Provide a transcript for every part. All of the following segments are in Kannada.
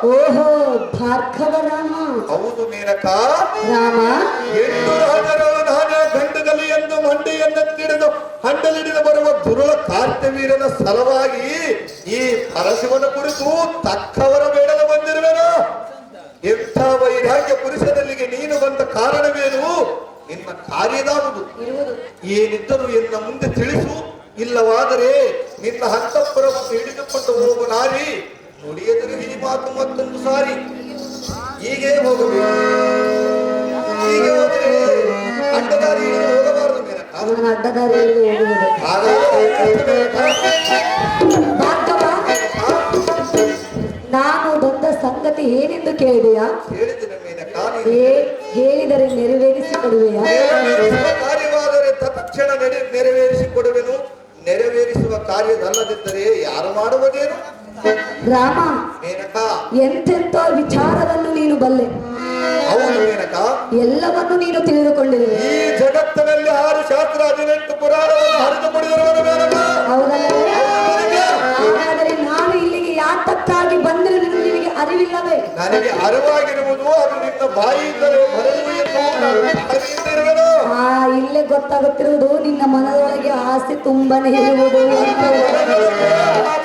ಓಹೋ ಭಾರ್ಗವ ರಾಮ. ಹೌದು ಮೇನಕ. ರಾಮ 8 ರಾಜರ ಗಂಡದಲ್ಲಿ ಎಂದು ಮಂಡಿಯನ್ನೆತ್ತಿಡಿದು ಹಂಡಲಿಡಿದು ಬರುವ ದುರುಳ ಕಾರ್ತ್ಯವೀರನ ಸಲುವಾಗಿ ಈ ಪರಶಿವನ ಕುರಿತು ತಕ್ಕವರ ಬೇಡಲು ಬಂದಿರುವೆನು. ಎಂಥ ವೈರಾಗ್ಯ ಪುರುಷನಲ್ಲಿಗೆ ನೀನು ಬಂದ ಕಾರಣವೇನು? ನಿನ್ನ ಕಾರ್ಯದಾವುದು ಏನಿದ್ದರೂ ಎನ್ನ ಮುಂದೆ ತಿಳಿಸು. ಇಲ್ಲವಾದರೆ ನಿನ್ನ ಹಂತಪುರವನ್ನು ಹಿಡಿದುಕೊಂಡು ಹೋಗು ನಾರಿ. ನುಡಿಯೆದುರು ಈ ಮಾತು ಮತ್ತೊಂದು ಸಾರಿ. ಹೀಗೆ ಹೋಗಬೇಕು. ಹೀಗೆ ಹೋದರೆ ಅಡ್ಡದಾರಿ ಹೋಗಬಾರದು ಮೇನಕ. ಅಡ್ಡದಾರಿಯಲ್ಲಿ ನಾನು ಬಂದ ಸಂಗತಿ ಏನೆಂದು ಕೇಳಿದೆಯಾ? ಹೇಳಿದ್ದೇನೆ ಮೇನಕ. ಹೇಳಿದರೆ ನೆರವೇರಿಸಿಕೊಡುವೆಯಾ? ಕಾರ್ಯವಾದರೆ ತತ್ಕ್ಷಣ ನೆರವೇರಿಸಿಕೊಡುವೆನು. ನೆರವೇರಿಸುವ ಕಾರ್ಯದಲ್ಲದಿದ್ದರೆ ಯಾರು ಮಾಡುವುದೇನು? ರಾಮ ಮೇನಕ, ಎಂತೆಂಥ ವಿಚಾರವನ್ನು ನೀನು ಬಲ್ಲೆ. ಹೌದು ಮೇನಕ. ಎಲ್ಲವನ್ನು ನೀನು ತಿಳಿದುಕೊಂಡಿರುವೆ. ಈ ಜಗತ್ತಿನಲ್ಲಿ 6 ಶಾಸ್ತ್ರ 18 ಪುರಾಣವನ್ನು ಹರಿದು ಪಡೆದಿರುವನು ಮೇನಕ. ಹೌದಲ್ಲವೇ? ಹಾಗಾದರೆ ನಾನು ಇಲ್ಲಿಗೆ ಯಾತಕ್ಕಾಗಿ ಬಂದರೆ ನಿನಗೆ ಅರಿವಿಲ್ಲವೇ? ನನಗೆ ಅರಿವಾಗಿರುವುದು ಅದು ನಿನ್ನ ಬಾಯಿಯಿಂದಲೇ ಬರಲು ಎಂದು ಇರುವೆನು. ಇಲ್ಲೇ ಗೊತ್ತಾಗುತ್ತಿರುವುದು ನಿನ್ನ ಮನದೊಳಗೆ ಆಸೆ ತುಂಬನೇ ಇರುವುದು.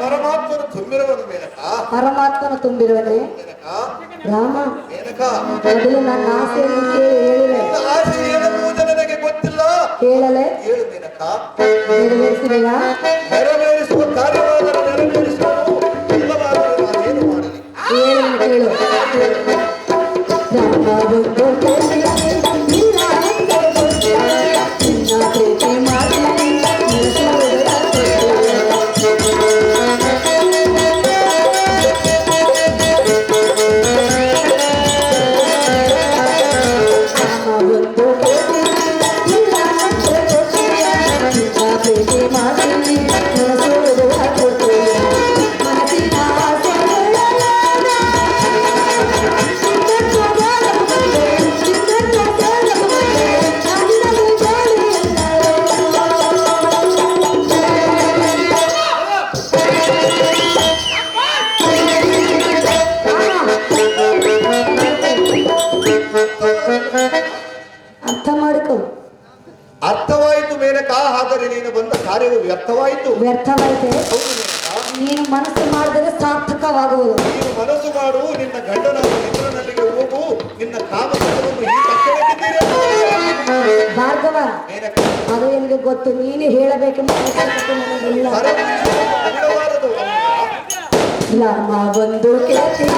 ಪರಮಾತ್ಮನು ತುಂಬಿರುವನು ಮೇನಕ. ಪರಮಾತ್ಮನು ತುಂಬಿರುವನೆ. ರಾಮ ಮೇನಕ, ಮೊದಲು ನನ್ನ ಆಸೆಯನ್ನು ಕೇಳಿ ಹೇಳಿದೆ. ಆಸೆ ಏನೆಂಬುದು ನನಗೆ ಗೊತ್ತಿಲ್ಲ. ಹೇಳಲೆ? ಹೇಳು ಮೇನಕ. ನೆರವೇರಿಸಿದೆಯಾ? ನೆರವೇರಿಸುವ ಕಾರ್ಯವಾದರೆ ನೆರವೇರಿಸುವುದು. ಇಲ್ಲವಾದರೆ ನಾನೇನು ಮಾಡಲಿ? ಏನು ಕೇಳು. ರಾಮ ಒಂದು ಪ್ರೀತಿ ಮಾಡಿ ಅರ್ಥ ಮಾಡಿಕೊ. ಅರ್ಥವಾಯಿತು ಮೇನಕ. ಆದರೆ ನೀನು ಬಂದ ಕಾರ್ಯವು ವ್ಯರ್ಥವಾಯಿತು. ವ್ಯರ್ಥವಾಯಿತೆ. ನೀನು ಮನಸ್ಸು ಮಾಡಿದರೆ ಸಾರ್ಥಕವಾಗುವುದು. ನೀನು ಮನಸ್ಸು ಮಾಡು. ನಿನ್ನ ಗಂಡನಾದ ಮಿತ್ರನಲ್ಲಿಗೆ ಹೋಗು. ನಿನ್ನ ಕಾಮವನ್ನು ಈ ತಕ್ಷಣಕ್ಕಿದ್ದೀರಿ ಭಾರ್ಗವ. ಮೇನಕ, ಅದು ನಿನಗೆ ಗೊತ್ತು. ನೀನೇ ಹೇಳಬೇಕೆಂಬ ಅವಶ್ಯಕತೆ ನನಗಿಲ್ಲ. ರಾಮ ಒಂದು ಕೇಳ್ತೀನಿ.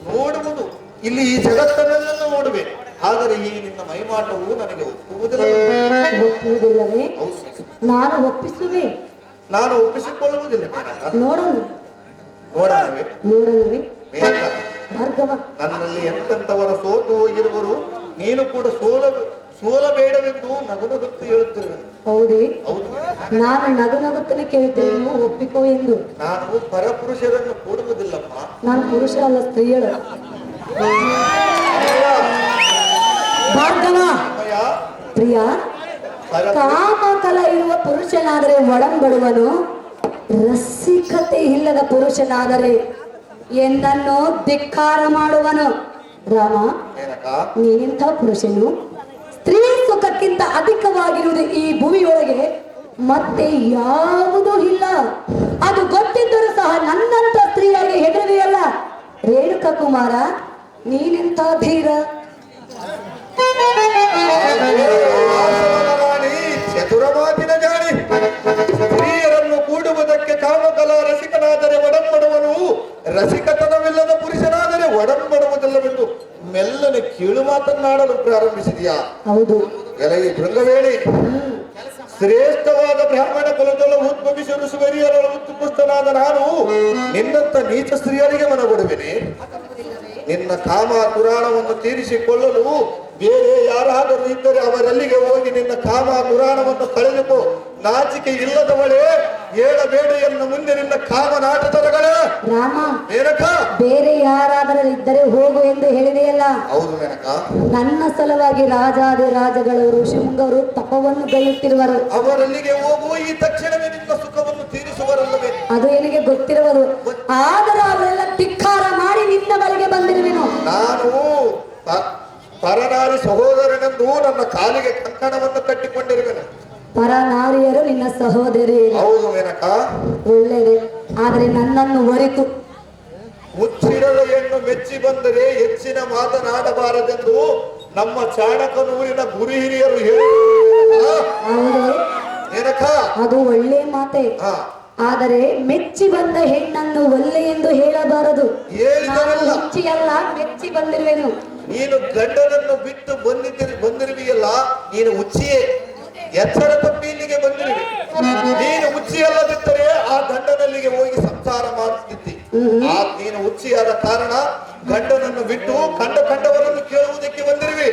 ನೋಡುವುದು ಇಲ್ಲಿ ಈ ಜಗತ್ತನ್ನೆಲ್ಲ ನೋಡುವೆ. ಆದರೆ ಈ ನಿನ್ನ ಮೈಮಾಟವು ನನಗೆ ಒಪ್ಪುವುದಿಲ್ಲವೇ? ನಾನು ಒಪ್ಪಿಸುವೆ. ನಾನು ಒಪ್ಪಿಸಿಕೊಳ್ಳುವುದಿಲ್ಲ. ನೋಡಲು ನೋಡಲವೇ ನೋಡಲವೇ ಭಾರ್ಗವ, ನನ್ನಲ್ಲಿ ಎಂತೆಂಥವರ ಸೋತು ಹೋಗಿರುವರು. ನೀನು ಕೂಡ ಸೋಲಬೇಡವೆಂದು ನಗುನಗುತ್ತಾ ಹೇಳುತ್ತಿರುವೆ. ಹೌದೇ? ಹೌದು, ನಾನು ನಗು ನಗುತ್ತಲೇ ಕೇಳುತ್ತೇನೆ, ನೀವು ಒಪ್ಪಿಕೋ ಎಂದು. ನಾನು ಪರಪುರುಷರನ್ನು ಕೂಡುವುದಿಲ್ಲಮ್ಮ. ನಾನು ಪುರುಷ ಅಲ್ಲ, ಸ್ತ್ರೀಯಳು. ಭಾರ್ಗವ ಅಮ್ಮಯ್ಯ, ಪ್ರಿಯ, ಕಾಮಕಲ ಇರುವ ಪುರುಷನಾದರೆ ಒಡಂಬಡುವನು, ರಸಿಕತೆ ಇಲ್ಲದ ಪುರುಷನಾದರೆ ಎಂದನ್ನು ಧಿಕ್ಕಾರ ಮಾಡುವನು. ರಾಮ, ಏನಕ್ಕ? ನೀನೆಂಥ ಪುರುಷನು? ಸ್ತ್ರೀ ಸುಖಕ್ಕಿಂತ ಅಧಿಕವಾಗಿರುವುದು ಈ ಭೂಮಿಯೊಳಗೆ ಮತ್ತೆ ಯಾವುದೂ ಇಲ್ಲ. ಅದು ಗೊತ್ತಿದ್ದರೂ ಸಹ ನನ್ನಂತ ಸ್ತ್ರೀಯಾಗಿ ಹೆದರುವೆಯಲ್ಲ. ರೇಣುಕಾ ಕುಮಾರ, ನೀನೆಂಥ ಧೀರ! ರಾಣಿ ಚತುರ ಮಾತಿನ ಜಾಣಿ. ಸ್ತ್ರೀಯರನ್ನು ಕೂಡುವುದಕ್ಕೆ ಕಾಮಕಲ ರಸಿಕನಾದರೆ ಒಡಂಬಡುವನು, ರಸಿಕತನವಿಲ್ಲದ ಪುರುಷನಾದರೆ ಒಡಂಬಡುವುದಿಲ್ಲವೆಂದು ಮೆಲ್ಲನೆ ಕೀಳು ಮಾತನ್ನಾಡಲು ಪ್ರಾರಂಭಿಸಿದೆಯಾ? ಹೌದು. ಎಲೈ ಭೃಂಗವೇಣಿ, ಶ್ರೇಷ್ಠವಾದ ಬ್ರಾಹ್ಮಣ ಕುಲದಲ್ಲ ಉದ್ಭವಿಸಲು ಸುವರಿಯರ ಉತ್ಕೃಷ್ಟನಾದ ನಾನು ನಿನ್ನಂತ ನೀಚ ಸ್ತ್ರೀಯರಿಗೆ ಮನಗೊಡುವೆನೆ? ನಿನ್ನ ಕಾಮ ಪುರಾಣವನ್ನು ತೀರಿಸಿಕೊಳ್ಳಲು ಬೇರೆ ಯಾರಾದರೂ ಇದ್ದರೆ ಅವರಲ್ಲಿಗೆ ಹೋಗಿ ನಿನ್ನ ಕಾಮ ಪುರಾಣವನ್ನು ಕಳೆದುಕೋ. ನಾಚಿಕೆ ಇಲ್ಲದವಳೇ, ಹೇಳಬೇಡ ಎನ್ನ ಮುಂದೆ ನಿನ್ನ ಕಾಮ ನಾಟಕಗಳೇ. ರಾಮ, ಮೇನಕ, ಬೇರೆ ಯಾರಾದರೂ ಇದ್ದರೆ ಹೋಗು ಎಂದು ಹೇಳಿದೆಯಲ್ಲ. ಹೌದು ಮೇನಕ. ನನ್ನ ಸಲುವಾಗಿ ರಾಜಾದಿ ರಾಜಗಳು ಋಷಿಮುಂಗರು ತಪವನ್ನು ಗೈಯುತ್ತಿರುವರು. ಅವರಲ್ಲಿಗೆ ಹೋಗು, ಈ ತಕ್ಷಣವೇ ನಿನ್ನ ಸುಖವನ್ನು ತೀರಿಸುವರಲ್ಲವೇ? ಅದು ನಿನಗೆ ಗೊತ್ತಿರುವುದು. ಆದರೂ ಅವರೆಲ್ಲ ಧಿಕ್ಕಾರ ಮಾಡಿ ನಿನ್ನ ಬಳಿಗೆ ಬಂದಿರುವೆನು. ನಾನು ಪರನಾರಿ ಸಹೋದರನೆಂದು ನನ್ನ ಕಾಲಿಗೆ ಕಂಕಣವನ್ನು ಕಟ್ಟಿಕೊಂಡಿರುವೆನು. ಪರನಾರಿಯರು ನಿನ್ನ ಸಹೋದರಿ. ಹೌದು ಮೇನಕ. ಒಳ್ಳೆಯದೇ, ಆದರೆ ನನ್ನನ್ನು ಹೊರಿತು ಮುಚ್ಚಿಡದ ಹೆಣ್ಣು ಮೆಚ್ಚಿ ಬಂದರೆ ಹೆಚ್ಚಿನ ಮಾತನಾಡಬಾರದೆಂದು ನಮ್ಮ ಚಾಣಕನೂರಿನ ಗುರು ಹಿರಿಯರು ಹೇಳಿದರು. ಹೌದು, ಮೇನಕ, ಅದು ಒಳ್ಳೆ ಮಾತೆ. ಹಾ, ಆದರೆ ಮೆಚ್ಚಿ ಬಂದ ಹೆಣ್ಣನ್ನು ಒಲ್ಲೆ ಎಂದು ಹೇಳಬಾರದು. ಹೇಳಿದರಲ್ಲ. ಮೆಚ್ಚಿಯಲ್ಲ, ಮೆಚ್ಚಿ ಬಂದಿರುವೆನು. ನೀನು ಗಂಡನನ್ನು ಬಿಟ್ಟು ಬಂದಿರುವಿಯಲ್ಲ, ನೀನು ಹುಚ್ಚಿಯೇ. ಎಚ್ಚರ ತಪ್ಪಿ ಇಲ್ಲಿಗೆ ಬಂದಿರುವೆ. ನೀನು ಹುಚ್ಚಿಯಲ್ಲದಿದ್ದರೆ ಆ ಗಂಡನಲ್ಲಿಗೆ ಹೋಗಿ ಸಂಸಾರ ಮಾಡುತ್ತಿದ್ದಿ. ನೀನು ಹುಚ್ಚಿಯಾದ ಕಾರಣ ಗಂಡನನ್ನು ಬಿಟ್ಟು ಕಂಡವರನ್ನು ಕೇಳುವುದಕ್ಕೆ ಬಂದಿರುವೆ.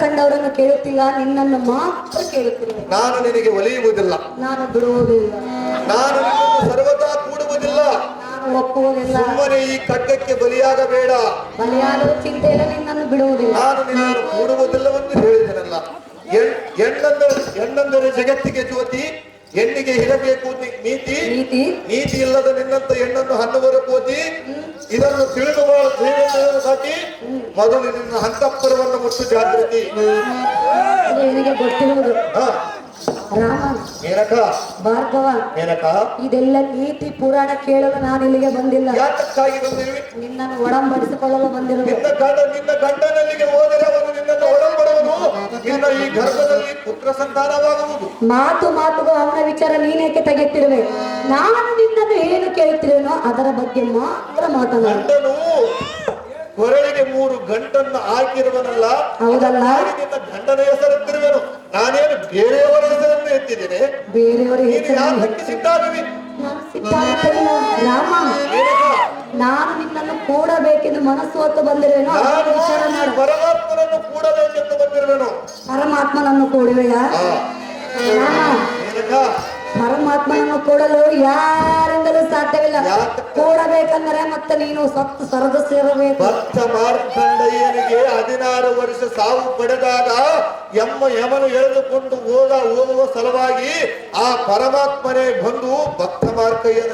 ಕಂಡವರನ್ನು ಕೇಳುತ್ತಿಲ್ಲ, ನಿನ್ನನ್ನು ಮಾತ್ರ ಕೇಳುತ್ತಿರುವೆ. ನಾನು ನಿನಗೆ ಒಲಿಯುವುದಿಲ್ಲ, ನಾನು ಬಿಡುವುದಿಲ್ಲ, ನಾನು ನಿನ್ನನ್ನು ಸರ್ವದಾ ಕೂಡುವುದಿಲ್ಲ, ನಾನು ಒಪ್ಪುವುದಿಲ್ಲ. ಸುಮ್ಮನೆ ಈ ಖಡ್ಗಕ್ಕೆ ಬಲಿಯಾಗಬೇಡ. ಬಲಿಯಾದರೂ ಚಿಂತೆ ಇಲ್ಲ, ನಿನ್ನನ್ನು ಬಿಡುವುದಿಲ್ಲ. ನಾನು ನಿನ್ನನ್ನು ಕೂಡುವುದಿಲ್ಲವೆಂದು ಹೇಳಿದನಲ್ಲ. ಹೆಣ್ಣಂದರೆ ಜಗತ್ತಿಗೆ ಜ್ಯೋತಿ, ಹೆಣ್ಣಿಗೆ ಇರಬೇಕು ನೀತಿ. ನೀತಿ ಇಲ್ಲದ ನಿನ್ನಂತ ಹೆಣ್ಣನ್ನು ಹನ್ನುವರ ಕೋತಿ. ಇದನ್ನು ಸಾಕಿ ಮೊದಲು ನಿನ್ನ ಅಂತಃಪುರವನ್ನು ಮುಟ್ಟು ಜಾಗೃತಿ. ನಿನಗೆ ಗೊತ್ತಿರುವುದು. ರಾಮ, ಮೇನಕ, ಭಾರ್ಗವ, ಮೇನಕ, ಇದೆಲ್ಲ ನೀತಿ ಪುರಾಣ ಕೇಳಲು ನಾನು ಇಲ್ಲಿಗೆ ಬಂದಿಲ್ಲ. ಯಾತಕ್ಕಾಗಿ ಬಂದಿರುವೆ? ನಿನ್ನನ್ನು ಒಡಂಬಡಿಸಿಕೊಳ್ಳಲು ಬಂದಿರುವೆ. ನಿನ್ನ ಗಂಡನಲ್ಲಿಗೆ ಹೋದರೆ ಅವನು ನಿನ್ನನ್ನು ಒಡಂಬಡುವನು. ನಿನ್ನ ಈ ಗರ್ಭದಲ್ಲಿ ಪುತ್ರ ಸಂತಾನವಾಗುವುದು. ಮಾತುಗೂ ಅವನ ವಿಚಾರ ನೀನೇಕೆ ತೆಗೆಯುತ್ತಿರುವೆ? ನಾನು ನಿನ್ನನ್ನು ಏನು ಕೇಳುತ್ತಿರುವೆನೋ ಅದರ ಬಗ್ಗೆ ಮಾತ್ರ ಮಾತನಾಡು. ಗಂಡನು ಕೊರಳಿಗೆ 3 ಗಂಟನ್ನು ಹಾಕಿರುವನಲ್ಲ, ಹೌದಲ್ಲ? ನಿನ್ನ ಗಂಡನ ಹೆಸರೆತ್ತಿರುವೆನು. ನಾನೇನು ಬೇರೆಯವರ ಹೆಸರನ್ನು ಎತ್ತಿದ್ದೇನೆ? ಬೇರೆಯವರ ಯಾತಕ್ಕೆ ಸಿಟ್ಟಾಗುವಿ? ರಾಮ, ನಾನು ನಿನ್ನನ್ನು ಕೂಡಬೇಕೆಂದು ಮನಸ್ಸು ಹೊತ್ತು ಬಂದಿರುವೆನೋ ವಿಚಾರ ಮಾಡು. ಪರಮಾತ್ಮನನ್ನು ಕೂಡಬೇಕೆಂದು ಬಂದಿರುವೆನು. ಪರಮಾತ್ಮನನ್ನು ಕೂಡುವೆಯಾ? ಪರಮಾತ್ಮನನ್ನು ಕೂಡಲು ಯಾರಿಂದಲೂ ಸಾಧ್ಯವಿಲ್ಲ. ಕೂಡಬೇಕಂದರೆ ಮತ್ತೆ ನೀನು ಸತ್ತು ಸರದು ಸೇರಬೇಕು. ಭಕ್ತ ಮಾರ್ಕಂಡಯ್ಯನಿಗೆ 16 ವರ್ಷ ಸಾವು ಪಡೆದಾಗ ಯಮನು ಎಳೆದುಕೊಂಡು ಹೋಗುವ ಸಲುವಾಗಿ ಆ ಪರಮಾತ್ಮನೇ ಬಂದು ಭಕ್ತ ಮಾರ್ಕಯ್ಯನ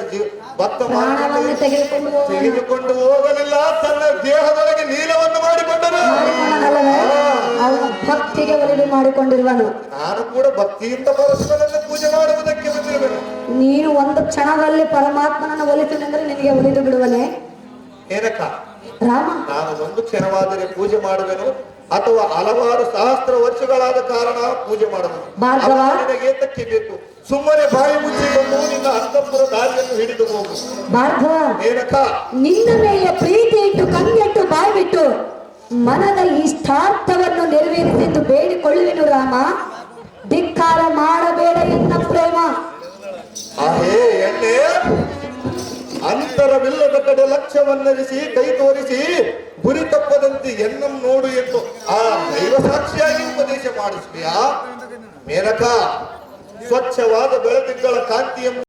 ತೆಗೆದುಕೊಂಡು ಹೋಗಲಿಲ್ಲ, ತನ್ನ ದೇಹದೊಳಗೆ ಲೀಲವನ್ನು ಮಾಡಿಕೊಂಡನು. ಅವನ ಭಕ್ತಿಗೆ ಒಲಿದು ಮಾಡಿಕೊಂಡಿರುವನು. ನಾನು ಕೂಡ ಭಕ್ತಿಯಿಂದ ಪರಸ್ಪರನ್ನು ಪೂಜೆ ಮಾಡುವುದಕ್ಕೆ ಬಂದಿರುವೆನು. ನೀನು ಒಂದು ಕ್ಷಣದಲ್ಲಿ ಪರಮಾತ್ಮನನ್ನು ಒಲಿಸುವುದೆಂದರೆ ನಿನಗೆ ಒಲಿದು ಬಿಡುವನೆ? ಏನಕ್ಕ ರಾಮ, ನಾನು ಒಂದು ಕ್ಷಣವಾದರೆ ಪೂಜೆ ಮಾಡುವೆನು, ಅಥವಾ ಹಲವಾರು ಸಹಸ್ರ ವರ್ಷಗಳಾದ ಕಾರಣ ಪೂಜೆ ಮಾಡುವೆನು. ಏತಕ್ಕೆ ಬೇಕು? ಸುಮ್ಮನೆ ಬಾಯಿ ಮುಚ್ಚಿಕೊಂಡು ನಿನ್ನ ಅಂತಃಪುರ ದಾರಿಯನ್ನು ಹಿಡಿದು ಹೋಗು. ಭಾರ್ಗವ, ಏನಕ್ಕ ನಿನ್ನ ಮೇಲೆ ಪ್ರೀತಿ ಇಟ್ಟು ಕಣ್ಣಿಟ್ಟು ಬಾಯಿ ಬಿಟ್ಟು ಮನದ ಇಷ್ಟಾರ್ಥವನ್ನು ನೆರವೇರಿಸೆಂದು ಬೇಡಿಕೊಳ್ಳುವೆನು. ರಾಮ, ಧಿಕ್ಕಾರ ಮಾಡಬೇಡ ಎನ್ನ ಪ್ರೇಮ. ಆಹೇ ಎಣ್ಣೆ, ಅಂತರವಿಲ್ಲದ ಕಡೆ ಲಕ್ಷ್ಯವನ್ನರಿಸಿ ಕೈ ತೋರಿಸಿ ಗುರಿ ತಪ್ಪದಂತೆ ಎನ್ನಂ ನೋಡು ಎಂದು ಆ ದೈವ ಸಾಕ್ಷಿಯಾಗಿ ಉಪದೇಶ ಮಾಡಿಸ್ತೀಯಾ ಮೇನಕ? ಸ್ವಚ್ಛವಾದ ಬೆಳದಿಂಗಳ ಕಾಂತಿಯನ್ನು